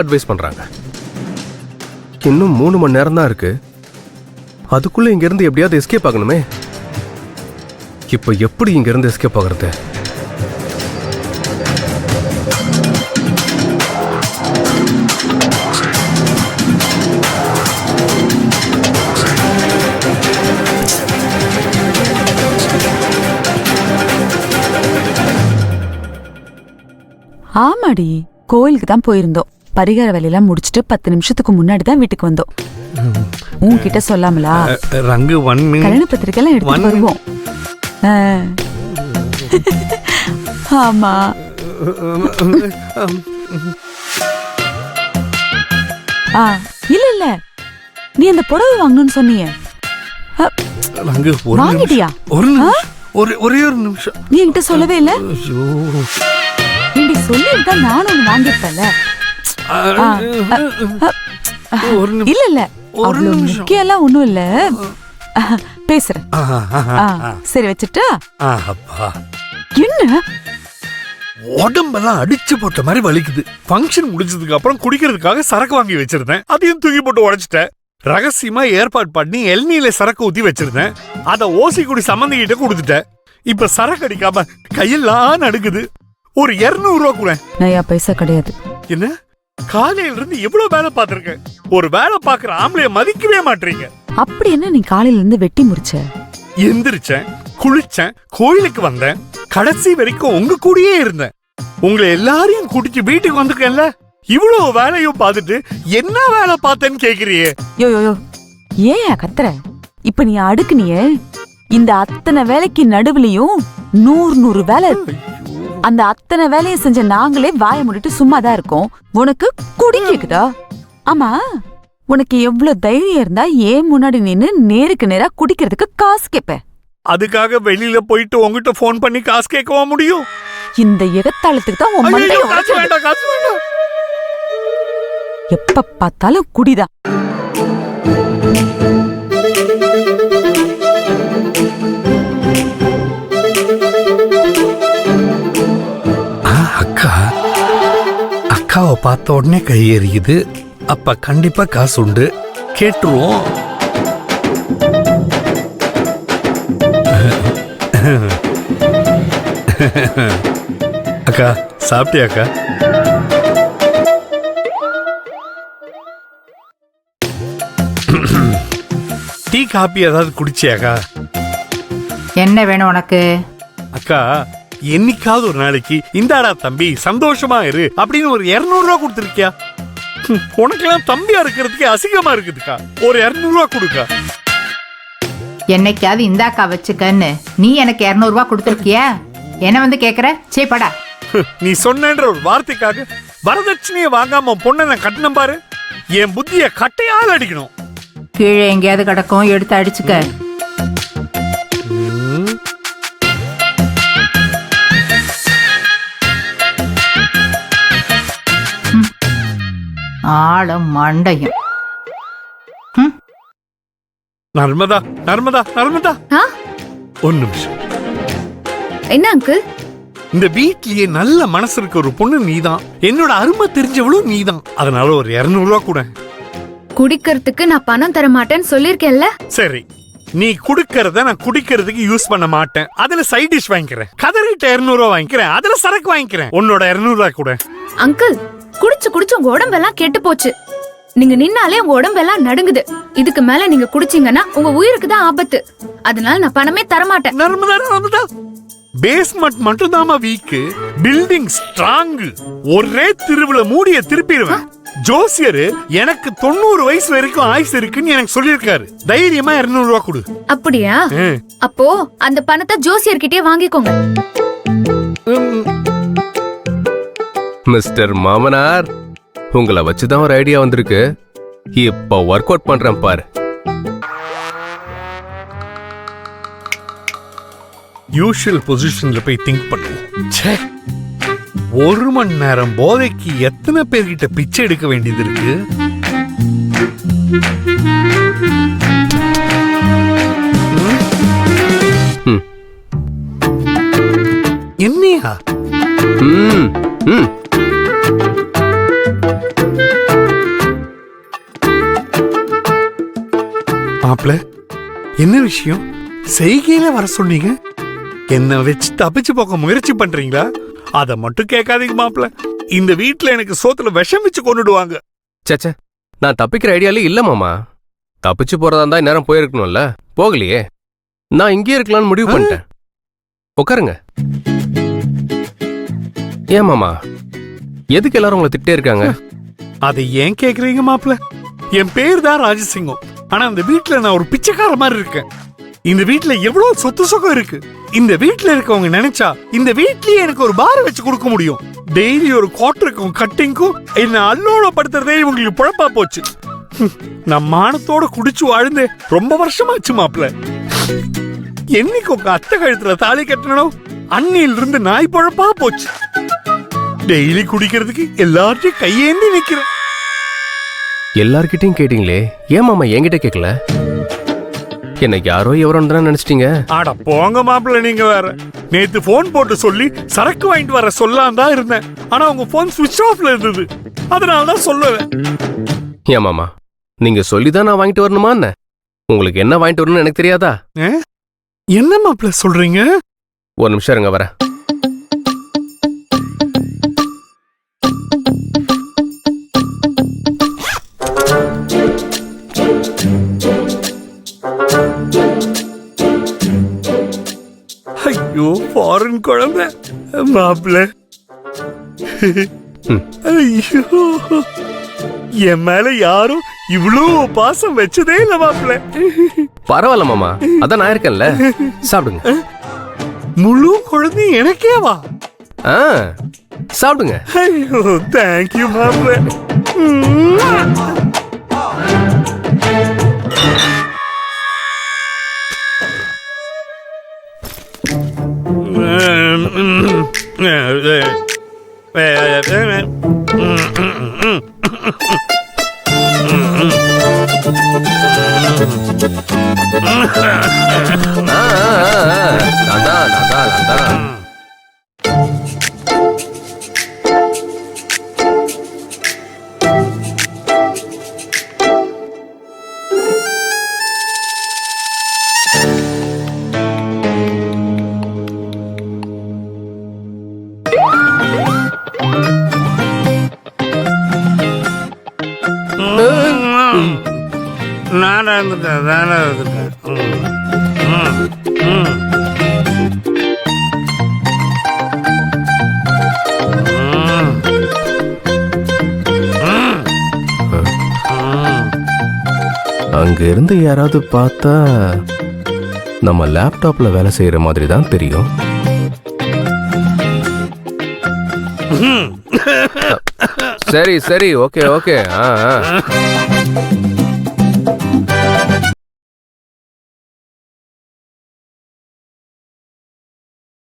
Advice பண்றாங்க. இன்னும் 3 மணி நேரம் தான் இருக்கு. அதுக்குள்ள இங்க இருந்து எப்படியாவது எஸ்கேப் ஆகணுமே. இப்போ எப்படி இங்க இருந்து எஸ்கேப் ஆகுறது? ஆமாடி, கோயிலுக்கு தான் போயிருந்தோம். பரிகார வேலையெல்லாம் முடிச்சிட்டு 10 நிமிஷத்துக்கு முன்னாடி தான் வீட்டுக்கு வந்தோம். உன்கிட்ட சொல்லாமலா? ரங்கு 1 மினிட் கல்யாண பத்திரிக்கை எல்லாம் எடுத்து வருவோம். ஆமா. இல்ல இல்ல, நீ அந்த புடவை வாங்கணும்னு சொன்னீங்க. ரங்கு வாங்கிட்டியா? ஒரே ஒரு நிமிஷம். நீ என்கிட்ட சொல்லவே இல்ல. நீ சொல்லிருந்தா நானும் ஒண்ணு வாங்கிருப்பேன்ல. இல்ல இல்ல, அவ்வளவு முக்கியம் எல்லாம் ஒண்ணும் இல்ல. பேசுறேன். சரி வச்சுட்டா? என்ன உடம்பெல்லாம் அடிச்சு போட்ட மாதிரி வலிக்குது. ஃபங்க்ஷன் முடிஞ்சதுக்கு அப்புறம் குடிக்கிறதுக்காக சரக்கு வாங்கி வச்சிருந்தேன். அதையும் தூக்கி போட்டு உடைச்சிட்டேன். ரகசியமா ஏற்பாடு பண்ணி எல்நீல சரக்கு ஊத்தி வச்சிருந்தேன். அத ஓசி குடி சம்பந்திகிட்ட கொடுத்துட்டேன். இப்ப சரக்கு அடிக்காம கையெல்லாம் நடுக்குது. ஒரு 200 ரூபா கூட. நயா பைசா கிடையாது. என்ன? காலையில இருந்து எவ்வளவு வேலை பார்த்திருக்கேன். ஒரு வேலை பாக்குற ஆம்பளைய மதிக்கவே மாட்டீங்க. அப்படி என்ன நீ காலையில இருந்து வெட்டி முடிச்ச? எந்திரிச்சேன், குளிச்சேன், கோயிலுக்கு வந்தேன், கடைசி வரைக்கும் உங்க கூடயே இருந்தேன். உங்களை எல்லாரையும் கூட்டிட்டு வீட்டுக்கு வந்திருக்கேன்ல. இவ்வளவு வேலையும் பார்த்துட்டு என்ன வேலை பார்த்தேன்னு கேக்குறியே? யோ யோ யோ, ஏன் கத்துற? இப்ப நீ அடுக்குனியே, இந்த அத்தனை வேலைக்கு நடுவுலயும் 100 வேலை இருக்கு. அந்த அத்தனை வேலையை செஞ்ச நாங்களே வாய மூடிட்டு சும்மாதான் இருக்கோம். உனக்கு குடி கேக்குதா? ஆமா, உனக்கு எவ்வளவு தைரியம் இருந்தா ஏன் முன்னாடி நின்னு நேருக்கு நேரா குடிக்கிறதுக்கு காசு கேப்ப? அதுக்காக வெளியில போயிட்டு உங்ககிட்ட போன் பண்ணி காசு கேட்கவா முடியும்? இந்த எகத்தாளத்துக்கு தான் உன் மண்டைய உடைச்சது. எப்ப பார்த்தாலும் குடிதான். அக்காவை பார்த்த உடனே கை எறியுது. அப்ப கண்டிப்பா காசு உண்டு, கேட்டுருவோம். அக்கா சாப்பிட்டியா? அக்கா டீ காபி ஏதாவது குடிச்சியாக்கா? என்ன வேணும் உனக்கு? அக்கா, என்னைக்காவது ஒரு நாளைக்கு இந்தாடா தம்பி சந்தோஷமா இரு அப்படின்னு ஒரு 200 ரூபா கொடுத்துருக்கியா? உனக்கெல்லாம் தம்பியா இருக்கிறதுக்கு அசிங்கமா இருக்குதுக்கா. ஒரு 200 ரூபா கொடுக்கா. என்னைக்காவது இந்தாக்கா வச்சுக்கன்னு நீ எனக்கு 200 ரூபா கொடுத்துருக்கியா? என்ன வந்து கேக்குற? சேப்படா. நீ சொன்னன்ற ஒரு வார்த்தைக்காக வரதட்சணையை வாங்காம பொண்ணை நான் கட்டணும் பாரு. என் புத்திய கட்டையால் அடிக்கணும். கீழே எங்கேயாவது கிடக்கும், எடுத்து அடிச்சுக்க. ஆளும் மண்டையும். நர்மதா நர்மதா நர்மதா, ஒரு நிமிஷம். என்ன அங்கிள்? இந்த வீட்லயே நல்ல மனசு இருக்க ஒரு பொண்ணு நீதான். என்னோட அருமை தெரிஞ்சவளும் நீதான். அதனால ஒரு 200 ரூபா கூட. குடிக்கிறதுக்கு நான் பணம் தர மாட்டேன்னு சொல்லிருக்கேன்ல. சரி, நீ குடுக்கறத நான் குடிக்கிறதுக்கு யூஸ் பண்ண மாட்டேன். அதுல சைட் டிஷ் வாங்கிக்கிறேன். கதறிட்ட 200 ரூபா வாங்கிக்கிறேன். அதுல சரக்கு வாங்கிக்கிறேன். உன்னோட 200 ரூபா கூட. அங்கிள், குடிச்சு குடிச்சு உங்க உடம்பெல்லாம் கெட்டு போச்சு. நீங்க நின்னாலே உங்க உடம்பெல்லாம் நடுங்குது. இதுக்கு மேல நீங்க குடிச்சீங்கன்னா உங்க உயிருக்கு தான் ஆபத்து. அதனால நான் பணமே தரமாட்டேன். நர்மதா நர்மதா, பேஸ்மெண்ட் மட்டும் தாமா வீக்கு, பில்டிங் ஸ்ட்ராங். ஒரே திருவிழா மூடிய திருப்பிடுவேன். ஜோசியரு எனக்கு 90 வயசு வரைக்கும் ஆயுசு இருக்குன்னு எனக்கு சொல்லியிருக்காரு. தைரியமா 200 ரூபா கொடு. அப்படியா? அப்போ அந்த பணத்தை ஜோசியர்கிட்டயே வாங்கிக்கோங்க. மிஸ்டர் மாமனார், உங்களை வச்சுதான் ஒரு ஐடியா வந்திருக்கு. இப்ப ஒர்க் அவுட் பண்றேன் பாரு. யூஷுவல் பொசிஷன்ல போய் திங்க் பண்ணுவோம். 1 மணி நேரம் போதைக்கு எத்தனை பேர்கிட்ட பிச்சை எடுக்க வேண்டியது இருக்கு? என்னையா? மாப்பிள, என்ன விஷயம்? செய்கையில வர சொன்னீங்க, என்ன வச்சு தப்பிச்சு போக முயற்சி பண்றீங்களா? அத மட்டும் கேட்காதீங்க மாப்பிள. இந்த வீட்ல எனக்கு சோத்துல விஷம் வச்சு கொண்டுடுவாங்க. சேச்சே, நான் தப்பிக்கிற ஐடியாலே இல்ல மாமா. தப்பிச்சு போறதா இருந்தா இந்நேரம் போயிருக்கணும்ல, போகலையே. நான் இங்கே இருக்கலாம்னு முடிவு பண்ணிட்டேன். உட்காருங்க. ஏன் மாமா, எதுக்கு எல்லாரும் உங்களை திட்டே இருக்காங்க? அதை ஏன் கேக்குறீங்க மாப்பிள? என் பேர் தான் ராஜசிங்கம். ஆனா இந்த வீட்ல நான் ஒரு பிச்சைக்கார மாதிரி இருக்கேன். இந்த வீட்ல எவ்வளவு சொத்து சுகம் இருக்கு. இந்த வீட்ல இருக்கவங்க நினைச்சா இந்த வீட்லயே எனக்கு ஒரு பார் வச்சு கொடுக்க முடியும். டெய்லி ஒரு குவார்டருக்கும் கட்டிங்க்கும் என்ன அல்லோட படுத்துறதே இவங்களுக்கு பொழப்பா போச்சு. நான் மானத்தோட குடிச்சு வாழ்ந்து ரொம்ப வருஷமாச்சு மாப்பிள. என்னைக்கு உங்க அத்தை கழுத்துல தாலி கட்டணும் அன்னில இருந்து நாய் பொழப்பா போச்சு. டெய்லி குடிக்கிறதுக்கு எல்லார்ட்டையும் கையேந்தி நிக்கிறேன். எல்லார்கிட்டயும் கேட்டீங்களே, ஏன் மாமா என்கிட்ட கேட்கல? என்ன யாரோ எவரோன்னு தானே நினைச்சிட்டீங்க? ஆட போங்க மாப்பிள்ள, நீங்க வேற. நேத்து போன் போட்டு சொல்லி சரக்கு வாங்கிட்டு வர சொல்லாம் தான் இருந்தேன். ஆனா உங்க போன் சுவிட்ச் ஆஃப்ல இருந்தது. அதனாலதான் சொல்லல. ஏன் மாமா, நீங்க சொல்லிதான் நான் வாங்கிட்டு வரணுமா என்ன? உங்களுக்கு என்ன வாங்கிட்டு வரணும்னு எனக்கு தெரியாதா? என்ன மாப்பிள்ள சொல்றீங்க? ஒரு நிமிஷம் இருங்க, வரேன். ஐயோ, ஃபாரின் குழந்தை மாப்பிள்ள. ஐயோ, என் மேல யாரும் இவ்வளோ பாசம் வச்சதே இல்ல மாப்பிள்ள. பரவாயில்ல மாமா, அதான் நான் இருக்கேன்ல, சாப்பிடுங்க. முழு குழந்தை எனக்கேவா? சாப்பிடுங்க. ஐயோ, தேங்க்யூ மாப்பிள்ள. அதான் நானா இருந்துட்டேன். அங்க இருந்து யாராவது பார்த்தா நம்ம லேப்டாப்ல வேலை செய்யற மாதிரி தான் தெரியும். சரி சரி, ஓகே ஓகே.